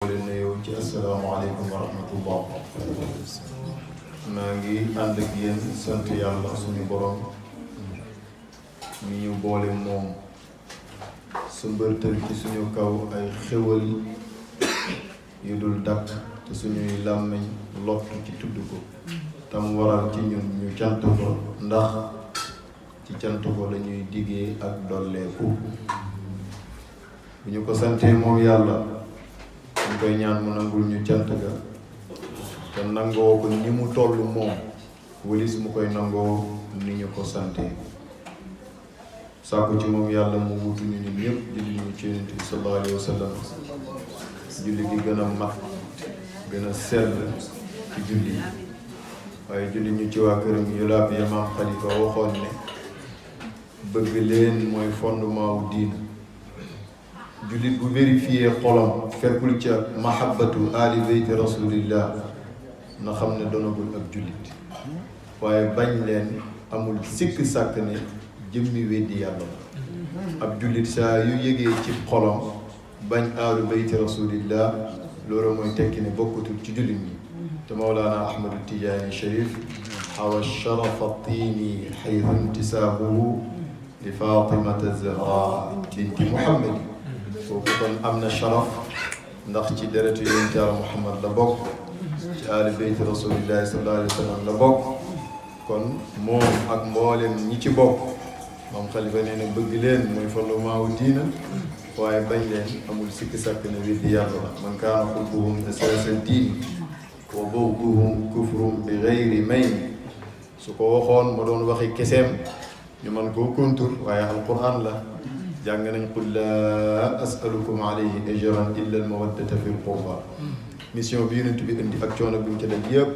leen nuyoo ci asalaamaaleykum wa rahmatullah. maa ngi ànd ak yéen sant yàlla suñu borom mi ñu boole moom su mbërtal ci suñu kaw ay xéwal yu dul dakk te suñuy làmmiñ lott ci tudd ko tam waral ci ñun ñu cant ko ndax ci cant ko lañuy diggee ak dolleeku bu ñu ko santee moom yàlla ñu koy ñaan mu nangul ñu cant ga te nangoo ko ni mu toll moom wëlis mu koy nangoo ni ñu ko sante sàkku ci moom yàlla mu wutu ñu ñun ñëpp julli ñu ci Yonent bi sallallahu alayhi wa sallam julli gi gën a mat gën a sell ci julli waaye julli ñu ci waa këram yu laab ya Maam Xalifa waxoon ne bëgg leen mooy fondement wu diin jullit bu vérifié xolam fekkul ca mahabbatu ali beyti rasulillah na xam ne donagul ab jullit waaye bañ leen amul sikk sàkk ne jëmmi weddi yàlla la ab jullit saa yu yëgee ci xolam bañ alu beyti rasulillah loolu mooy tekki ne bokkatul ci jullit ñi te Mawlana Ahmadu Tijaani Sharif xawa sharafa tiini xaytu intisaabuhu li Fatimata Zahra binti Muhammad kooku kon am na sharaf ndax ci deretu yonent Yàlla Muhammad la bokk ci aali beyti rasulillahi sallallahu alayhi wa sallam la bokk kon moom ak mboolem ñi ci bokk Maam Xalifa nee na bëgg leen mooy fondement wu diina waaye bañ leen amul sikki sàkk ne weddi yàlla la man kaana xubbuhum asaasa diin wa bughduhum kufrum bi gayri mayn su ko waxoon ma doon waxi keseem ñu man koo kontur waaye alquran la jàng nañ qul laa asalukum alayhi ajran illa al mawaddata fi l qurba mission bi yonent bi indi ak coono bi mu ci daj yëpp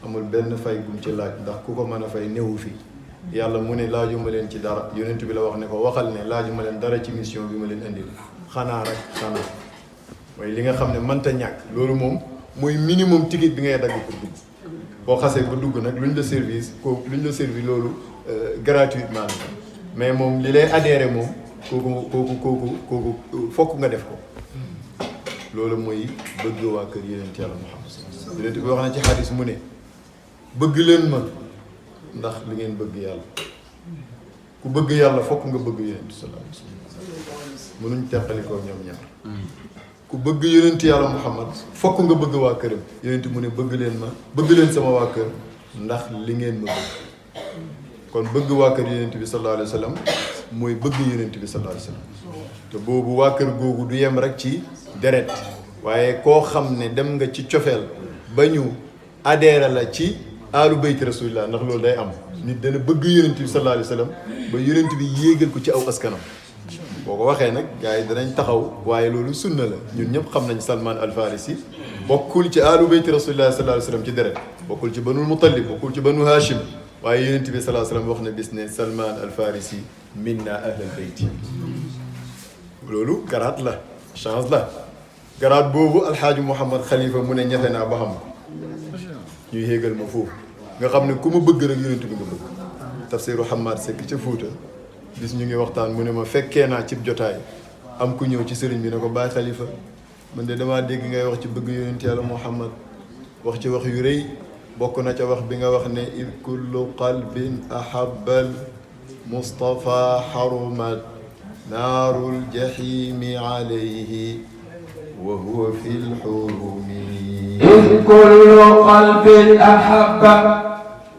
amul benn fay bu mu ci laaj ndax ku ko mën a fay néewu fi yàlla mu ne laajuma leen ci dara yonent bi la wax ne ko waxal ne laajuma leen dara ci mission bi ma leen indil xanaa rek xanaa mooy li nga xam ne mënta ñàkk loolu moom mooy minimum ticket bi ngay dagg pour dugg boo xasee ba dugg nag luñ la service kooku luñ la servi loolu gratuitement la mais moom li lay adhéré moom kooku fokk nga def ko loolu mooy bëgg waa kër yonent Yàlla Muhammad yonent bi wax na ci xadis mu ne bëgg leen ma ndax li ngeen bëgg yàlla ku bëgg yàlla fokk nga bëgg yonent sallallahu alayhi wasallam mënuñ teqalikoo ñoom ñaar ku bëgg yonent Yàlla Muhammad fokk nga bëgg waa këram yonent mu ne bëgg leen ma bëgg leen sama waa kër ndax li ngeen ma bëgg kon bëgg waa kër yonent bi sallallahu alayhi wasallam mooy bëgg yonent bi sallallahu alayhi wasallam te boobu waa kër googu du yem rek ci deret waaye koo xam ne dem nga ci cofeel ba ñu adhéré la ci aalu bayti rasulillah ndax loolu day am nit dana bëgg yonent bi sallallahu alayhi wasallam ba yonent bi yéegal ko ci aw askanam boo ko waxee nag gars yi danañ taxaw waaye loolu sunna la ñun ñëpp xam nañ Salman al Farisi bokkul ci aalu bayti rasulillah sallallahu alayhi wasallam ci deret bokkul ci banul Muttalib bokkul ci banu Hashim waaye yonent bi sallallahu alayhi wasallam wax na bis ne Salman al Farisi minna ahlal bayti loolu garaat la chance la garaat boobu alxaaji Mouhamad Khalifa mu ne ñafe naa ba xam ko ñuy yéegal ma foofu nga xam ne ku ma bëgg rek yonent bi nga bëgg tafsiru Hamad Seck ca Fuuta bis ñu ngi waxtaan mu ne ma fekkee naa cib jotaay am ku ñëw ci sëriñ bi ne ko Baay Khalifa man de damaa dégg ngay wax ci bëgg yonent Yàlla Muhammad wax ci wax yu rëy bokk na ca wax bi nga wax ne id kullu qalbin ahabbal Mustafa harumat naarul jahimi alayhi wa huwa fil hurumi id kullu qalbin ahabba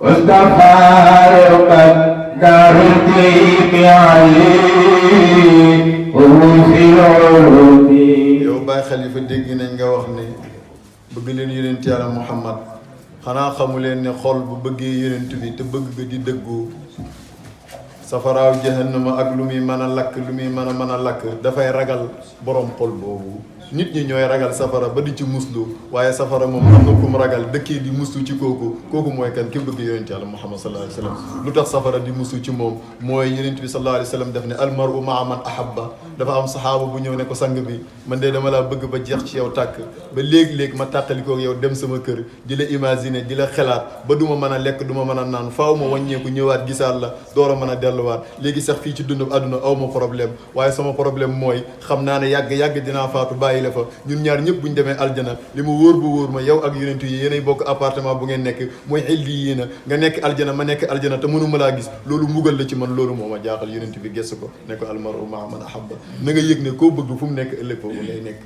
Mustafa harumat naarul jahimi alayhi wa huwa fil hurumi. yow Baay Xalifa dégg nañ nga wax ne bëgg leen yonent Yàlla Muhammad xanaa xamu leen ne xol bu bëggee yonent bi te bëgg nga di dëggu safaraaw jahannama ak lu muy mën a lakk lu muy mën a lakk dafay ragal borom xol boobu nit ñi ñooy ragal safara ba di ci muslu waaye safara moom am na ku mu ragal dëkkee di muslu ci kooku mooy kan ki bëgg yonent Yàlla Muhammad sallallahu alayhi wa sallam lu tax safara di muslu ci moom mooy yonent bi sallallahu alayhi wa sallam def ne almaru maa man ahabba dafa am saxaaba bu ñëw ne ko sang bi man de dama laa bëgg ba jeex ci yow tàkk ba léegi-léegi ma tàqalikoo yow dem sama kër di la imaginer di la xelaat ba du ma mën a lekk du ma mën a naan faaw ma wàññeeku ñëwaat gisaat la door a mën a delluwaat léegi sax fii ci dund àdduna aw ma problème waaye sama problème mooy xam naa ne yàgg dinaa faatu bàyyi la fa ñun ñaar ñëpp buñ demee aljana li mu wóor bu wóor ma yow ak yonent yi yéenay bokk appartement bu ngeen nekk mooy illi yéena nga nekk aljana ma nekk aljana te mënuma laa gis loolu mbugal la ci man loolu moo ma jaaxal yonent bi gëstu ko ne ko almaru maa man ahabba na nga yëg ne koo bëgg fu mu nekk ëllëg foofu ngay nekk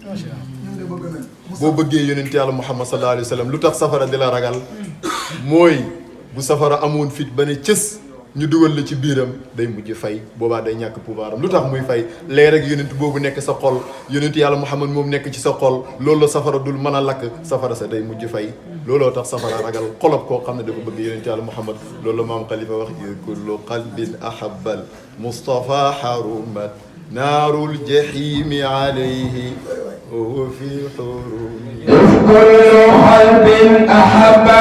boo bëggee yonent yàlla Muhammad sallallahu alayhi wa sallam lu tax safara di la ragal mooy bu safara amoon fit ba ne cës ñu dugal la ci biiram day mujj fay boobaa day ñàkk pouvoir am lu tax muy fay leer rek yonent boobu nekk sa xol yonent yàlla Muhammad moom nekk ci sa xol loolu la safara dul mën a lakk safara sa day mujj fay looloo tax safara ragal xolob koo xam ne dafa bëgg yonent yàlla Muhammad loolu la maam Xalifa wax kullu qalbin ahabbal Mustafa harumat naarul jahimi alayhi wa huwa fi hurumi kullu qalbin ahabba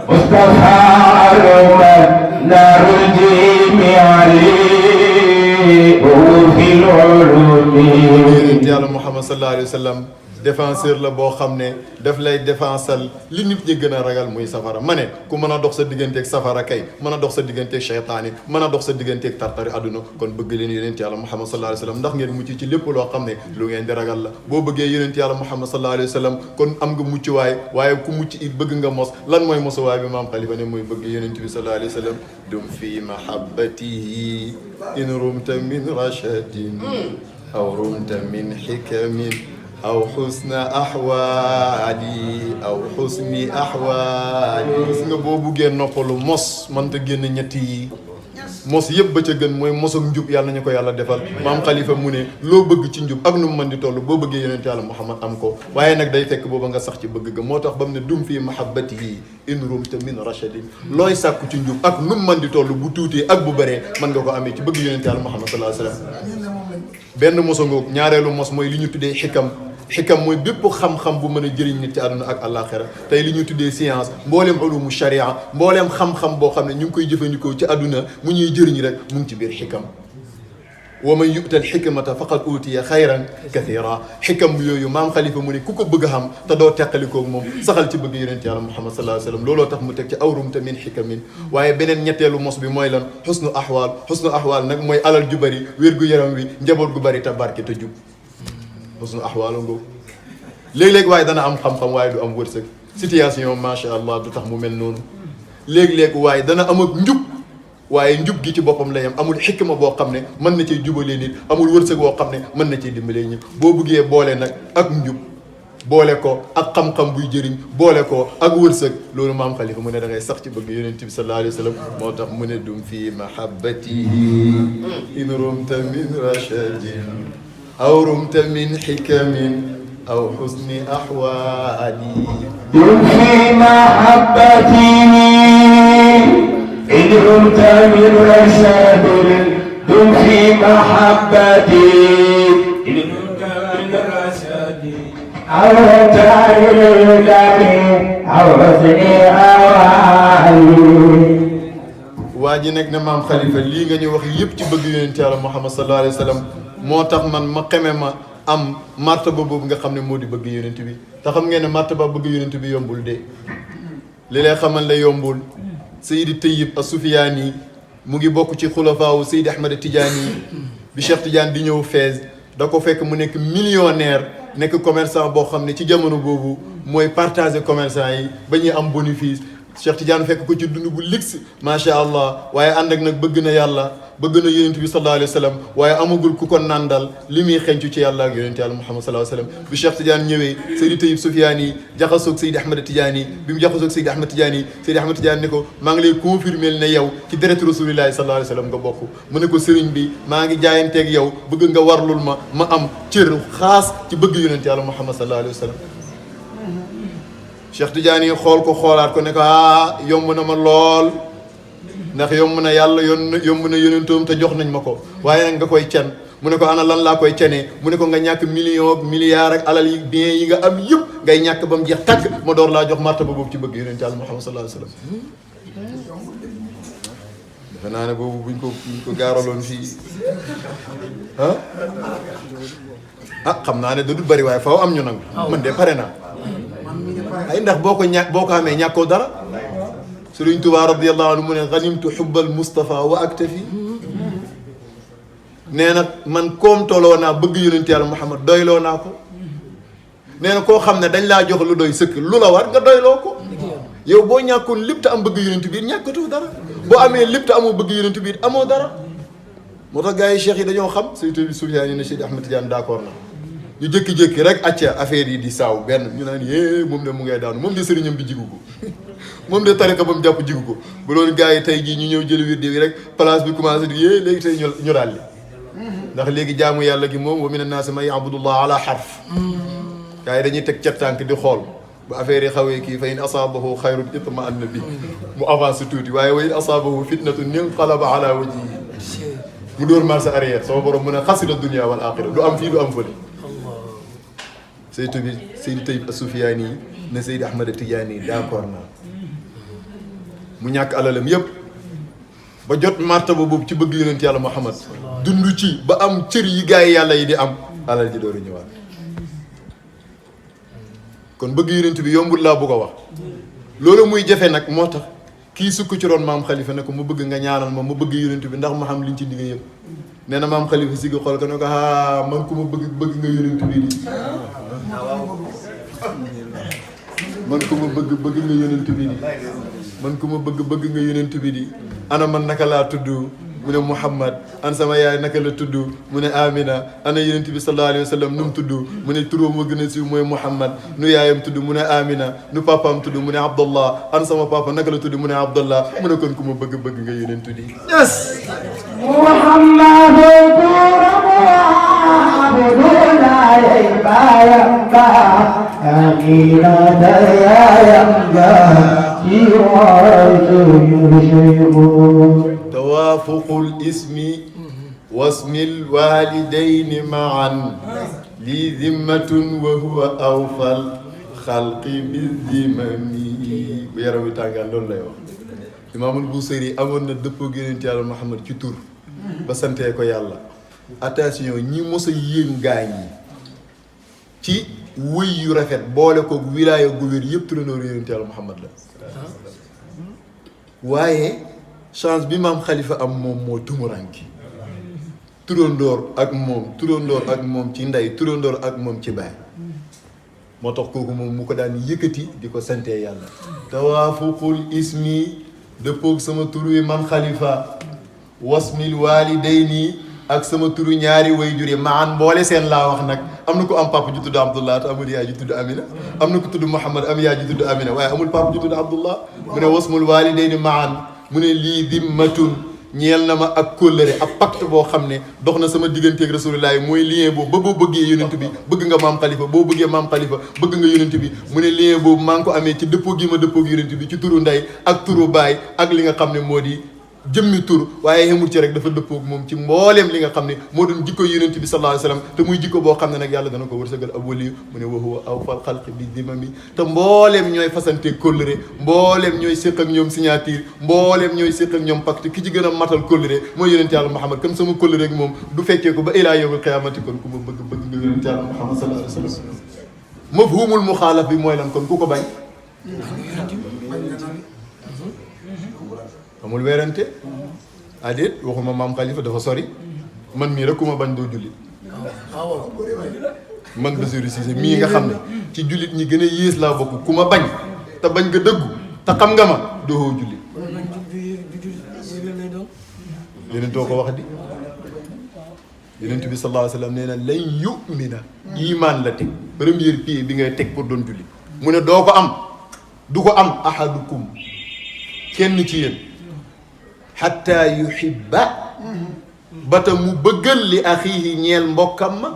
Mustafa harumat نار الجيم عليه في العلوم yonent yàlla Muhammad sallallahu alayhi wa sallam défenseur la boo xam ne daf lay défensal li nit ñi gën a ragal muy safara ma ne ku mën a dox sa digganteeg safara kay mën a dox sa digganteeg cheytaani mën a dox sa digganteeg tartari àdduna kon bëgg leen yonent yàlla Muhammad sallallahu alayhi wa sallam ndax ngeen mucc ci lépp loo xam ne lu ngeen di ragal la boo bëggee yonent yàlla Muhammad sallallahu alayhi wa sallam kon am nga mucc waaye ku mucc it bëgg nga mos lan mooy mosuwaay bi maam Xalifa ne mooy bëgg yonent bi sallallahu alayhi wa sallam dum fi mahabbatihi in rumta min rashadin aw rumta min hikamin aw xusna axwaali aw xusni axwaali gis nga boo buggee noppalu mos mënta génn ñetti yi mos yëpp ba ca gën mooy mos ak njub yàlla nañu ko yàlla defal maam Xalifa mu ne loo bëgg ci njub ak nu mu mën di toll boo bëggee yonent yàlla Muhammad am ko waaye nag day fekk booba nga sax ci bëgg ga moo tax ba mu ne dum fii mahabbatihi in rumta min rachadin looy sàkku ci njub ak nu mu mën di toll bu tuutee ak bu bëree mën nga ko amee ci bëgg yonent yàlla Muhammad sallallahu alayhi wa sallam benn moso ngoog ñaareelu mos mooy li ñu tuddee xikam mooy bépp xam-xam bu mën a jëriñ nit ci àdduna ak àllaaxira tey li ñu tuddee science mbooleem ulumu sharia mbooleem xam-xam boo xam ne ñu ngi koy jëfandikoo ci àdduna mu ñuy jëriñ rek mu ngi ci biir xikam wa man yu'tal xikmata faqad utiya xayran kathira xikam yooyu maam Xalifa mu ne ku ko bëgg a xam te doo teqalikoog moom saxal ci bëgg yonent yàlla Muhammad sallallahu alayhi wa sallam looloo tax mu teg ci awrumta min xikamin waaye beneen ñetteelu mos bi mooy lan xusnu ahwaal nag mooy alal ju bëri wér gu yaram wi njaboot gu bëri te barke te jub xusnu ahwaal ngoo léeg-léeg waaye dana am xam-xam waaye du am wërsëg situation macha allah du tax mu mel noonu léeg-léeg waaye dana am ak njub waaye njub gi ci boppam la yam amul xikma boo xam ne mën na cee jubalee nit amul wërsëg boo xam ne mën na cee dimbalee ñi boo bëggee boole nag ak njub boole ko ak xam-xam buy jëriñ boole ko ak wërsëg loolu maam Xalifa mu ne da ngay sax ci bëgg yonent bi sallallahu alayhi wa sallam moo tax mu ne dum fii mahabbatihi in rumta min rachadin aw rumta min xikamin aw xusni axwaali dum fii mahabbatihi إن رمت من رشاد دم في محبتي إن رمت من رشاد أو رمت من الكريم أو حسني أوالي waa ji nekk ne maam Xalifa lii nga ñu wax yëpp ci bëgg yonent Yàlla Muhammad sallallahu alayhi wa sallam moo tax man ma xeme ma am martaba boobu nga xam ne moo di bëgg yonent bi te xam ngeen ne martaba bëgg yonent bi yombul de li lay xamal la yombul Seydi Tayyib As-Sufiyaani mu ngi bokk ci xulafaawu Seydi Ahmad Tidiane bi Cheikh Tidiane di ñëw Fès da ko fekk mu nekk millionnaire nekk commerçant boo xam ne ci jamono boobu mooy partager commerçant yi ba ñuy am bénéfice Cheikh Tidiane fekk ko ci dund bu luxe macha allah waaye ànd ak nag bëgg na yàlla bëgg na yonent bi sallallahu alayhi wa sallam waaye amagul ku ko nandal li muy xencu ci yàlla ak yonent yàlla Muhammad sallallahu alayhi wa sallam bi Cheikh Tidiane ñëwee Seydi Tayyib Sufiyaani jaxasoog Seydi Ahmad Tidiane bi mu jaxasoog Seydi Ahmad Tidiane Seydi Ahmad Tidiane ne ko maa ngi lay confirmer ne yow ci deret rasulillahi sallallahu alayhi wa sallam nga bokk mu ne ko sëriñ bi maa ngi jaayanteeg yow bëgg nga warlul ma am cër xaas ci bëgg yonent yàlla Muhammad sallallahu alayhi wa sallam Cheikh Tidiane xool ko xoolaat ko ne ko yomb na ma lool ndax yomb na yàlla yomb na yonentoom te jox nañ ma ko waaye nag nga koy cen mu ne ko ana lan laa koy cenee mu ne ko nga ñàkk million milliard ak alal yi bien yi nga am yëpp ngay ñàkk ba mu jeex tàkk ma door laa jox martaba boobu ci bëgg yonent Yàlla Muhammad sallallahu alayhi wa sallam xanaa ne boobu buñ ko gaaraloon fii xam naa ne da du bëri waaye faw am ñu nangu man de pare naa ay ndax boo ko amee ñàkkoo dara Sëriñ Tuubaa radiyallahu anhu mu ne ganimtu xubbal Mustafa wa aktafi nee na man koom toloo naa bëgg yonent Yàlla Muhammad doyloo naa ko nee na koo xam ne dañ laa jox lu doy sëkk lu la war nga doyloo ko yow boo ñàkkoon lépp te am bëgg yonent bi ñàkkatoo dara boo amee lépp te amoo bëgg yonent bi amoo dara moo tax gars yi cheikh yi dañoo xam Seydi Soufiane yi ne Cheikh Ahmed Tidiane d'accord na ñu jékki-jékki rek acca affaire yi di saaw benn ñu naan yée moom de mu ngay daanu moom de sëriñam bi jigu ko moom de tariqa ba mu jàpp jigu ko bu loolu gars yi tey jii ñu ñëw jël wirdi bi rek place bi commencé di yée léegi tey ñu ràlli ndax léegi jaamu yàlla gi moom wa mina naasi man ya'budullah ala harf gars yi dañuy teg ca tànk di xool bu affaire yi xawee kii fa in asaabahu xayrun itma'anna bi mu avancé tuuti waaye wa in asaabahu fitnatun inqalaba ala wajhihi mu dóor marche arrière sama borom mu ne xasira dunya wal axira du am fii du am fële Seydi Tayyib As-Soufiane yi ne Seydi Ahmad Tidiane yi d'accord naa mu ñàkk alalam yépp ba jot martaba boobu ci bëgg yonent yàlla Muhammad dund ci ba am cër yi gars yi yàlla yi di am alal ji dooru ñëwaat kon bëgg yonent bi yombul laa bëgg a wax loolu muy jafe nag moo tax kii sukk ci roon maam Khalifa ne ko mu bëgg nga ñaanal ma bëgg yonent bi ndax ma xam liñ ci digg yëpp nee na maam Khalifa si gi xool ko ne ko man ku ma bëgg nga yonent bi di man ku ma bëgg nga yonent bi di man ku ma bëgg nga yonent bi di ana man naka laa tudd mu ne Muhammad an sama yaay naka la tudd mu ne Amina ana yonent bi sallallahu alayhi wa sallam nu mu tudd mu ne turóom ma gën a siiw mooy Muhammad nu yaayam tudd mu ne Amina nu papaam tudd mu ne Abdallah an sama papa naka la tudd mu ne Abdallah mu ne kon ku ma bëgg nga yonent bi yes Muhammad توافق الاسم واسم الوالدين معا لي ذمة وهو أوفى الخلق بالذمم ويروي تانغال لول لاي wax Imaamul Busiri amoon na dëppoo Yonent Yàlla Muhammad ci tur ba santee ko yàlla attention ñi mos a yéen gaañ yi ci wëy yu rafet boole ko wilaaya gu wér yëpp turandoo Yonent Yàlla Muhammad la waaye chance bi maam Khalifa am moom moo tumuranki turandoor ak moom ci ndey turandoor ak moom ci baay moo tax kooku moom mu ko daan yëkkati di ko santee yàlla tawaafuqul ismi dëppoog sama turu yi man Khalifa wasmil walidayni ak sama turu ñaari wayjur yi maan mboole seen laa wax nag am na ko am papa ju tudd Abdullah te amul yaay ju tudd Amina am na ko tudd Muhammad am yaay ju tudd Amina waaye amul papa ju tudd Abdullah mu ne wasmul walidayni maan mu ne lii dimmatun ñeel na ma ak kóllëre ak pacte boo xam ne dox na sama digganteeg rasulullah mooy lien boobu ba boo bëggee yonent bi bëgg nga maam Khalifa boo bëggee maam Khalifa bëgg nga yonent bi mu ne lien boobu maa ngi ko amee ci dëppoo gi ma dëppoo yonent bi ci turu ndey ak turu baay ak li nga xam ne moo di jëmmi tur waaye xemul ci rek dafa dëppoog moom ci mbooleem li nga xam ne moo doon jikko yonent bi sallallahu alayhi wa sallam te muy jikko boo xam ne nag yàlla dana ko wërsëgal ab waliyu mu ne wa huwa awfal xalqi bi dimami te mbooleem ñooy fasante kóllëre mbooleem ñooy séq ak ñoom signature mbooleem ñooy séq ak ñoom pacte ki ci gën a matal kóllëre mooy yonent yàlla Muhammad kon sama kóllëre ak moom du fekkee ko ba ilaa yawmil qiyaamati kon ku ma bëgg nga yonent yàlla Muhammad sallallahu alayhi wa sallam mafhumul muxaalaf bi mooy lan kon ku ko bañ amul weerante adéet waxuma maam Khalifa dafa sori man mii rek ku ma bañ doo jullit man Bassirou Cissé mii nga xam ne ci jullit ñi gën a yées laa bokk ku ma bañ te bañ nga dëggu te xam nga ma doo jullit yeneen too ko wax di Yonent bi sallallahu alayhi wa sallam nee na lan yu'mina iman la teg premier pied bi ngay teg pour doon jullit mu ne doo ko am du ko am ahadukum kenn ci yéen xatta yuhibba bata mu bëggal li axiihi ñeel mbokkam ma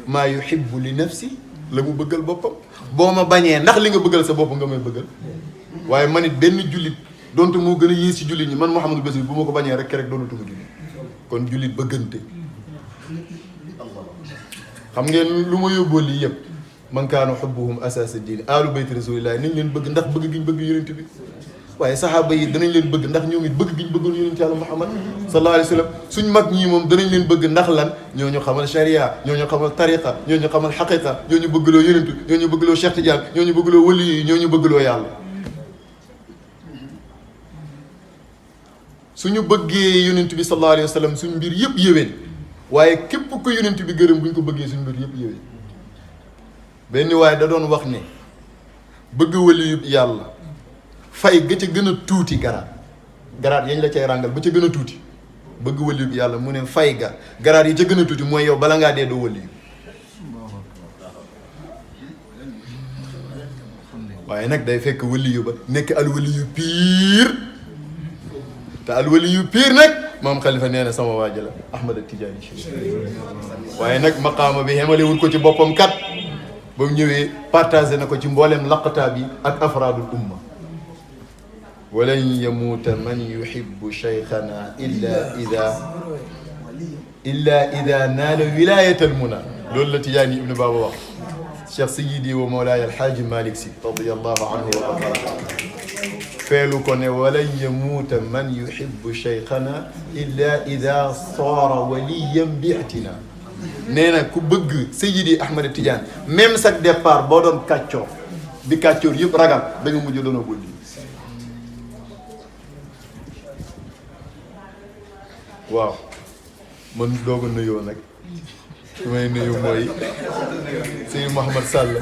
maa yuhibbu li nafsi la mu bëggal boppam boo ma bañee ndax li nga bëggal sa bopp nga may bëggal waaye man it benn jullit donte moo gën a yées ci jullit ñi man Mouhamadou Bassirou bu ma ko bañee rek doonatuma jullit kon jullit bëggante xam ngeen lu ma yóbboo lii yëpp man kaana hubbuhum asaasa diin aalu bayti rasulillahi nañ leen bëgg ndax bëgg gi ñu bëgg yonent bi waaye saxaaba yi danañ leen bëgg ndax ñoom it bëgg gi ñu bëggoon yonent yàlla Muhammad sallallahu alayhi wa sallam suñ mag ñii moom danañ leen bëgg ndax lan ñoo ñu xamal sharia ñoo ñu xamal tariqa ñoo ñu xamal xaqiqa ñoo ñu bëggloo yonentu ñoo ñu bëggloo Cheikh Tidiane ñoo ñu bëggloo wali yi ñoo ñu bëggloo yàlla suñu bëggee yonent bi sallallahu alayhi wa sallam suñ mbir yëpp yéwén waaye képp ko yonent bi gërëm bu ñu ko bëggee suñ mbir yëpp yéwén benn waaye da doon wax ne bëgg wali yu yàlla fay ga ca gën a tuuti garaat yañ la cay ràngal ba ca gën a tuuti bëgg wali yu yàlla mu ne fay garaat yi ca gën a tuuti mooy yow bala ngaa dee doo wali yu waaye nag day fekk wali yu ba nekk alwali yu piir te alwali yu piir nag moom xalifa nee na sama waaja la Ahmad Tidiane waaye nag maqaama bi xemalewul ko ci boppam kat ba mu ñëwee partagé na ko ci mbooleem laqataa bi ak afraadul umma walan yamuuta man yuhibbu cheikhana illa ida naala wilayat al muna loolu la Tijaani ibnu Baaba wax cheikh sayidi wa mawlaaya alxaaji Malick Sy radiyallahu anhu wa arda feelu ko ne walan yamuuta man yuhibbu cheikhana illa ida saara waliyan bi'tina nee na ku bëgg Seydi Ahmad Tidiane même sa départ boo doon kàccoor di kàccoor yëpp ragal da nga mujj doon wëlli waaw man doog a nuyoo nag su may nuyu mooy Seydi Mouhamed Sall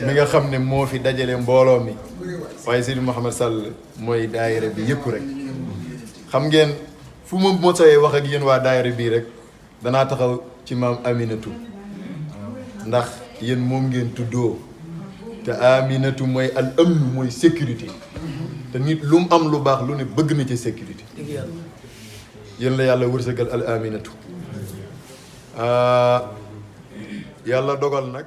mi nga xam ne moo fi dajale mbooloo mi waaye Seydi Mouhamed Sall mooy daayira bi yëpp rek xam ngeen fu ma mosawee wax ak yéen waa daayira bii rek danaa taxaw ci maam Aminatu ndax yéen moom ngeen tuddoo te Aminatu mooy al amn mooy sécurité te nit lu mu am lu baax lu ne bëgg na ci sécurité yéen la yàlla wërsëgal al Aminatu yàlla dogal nag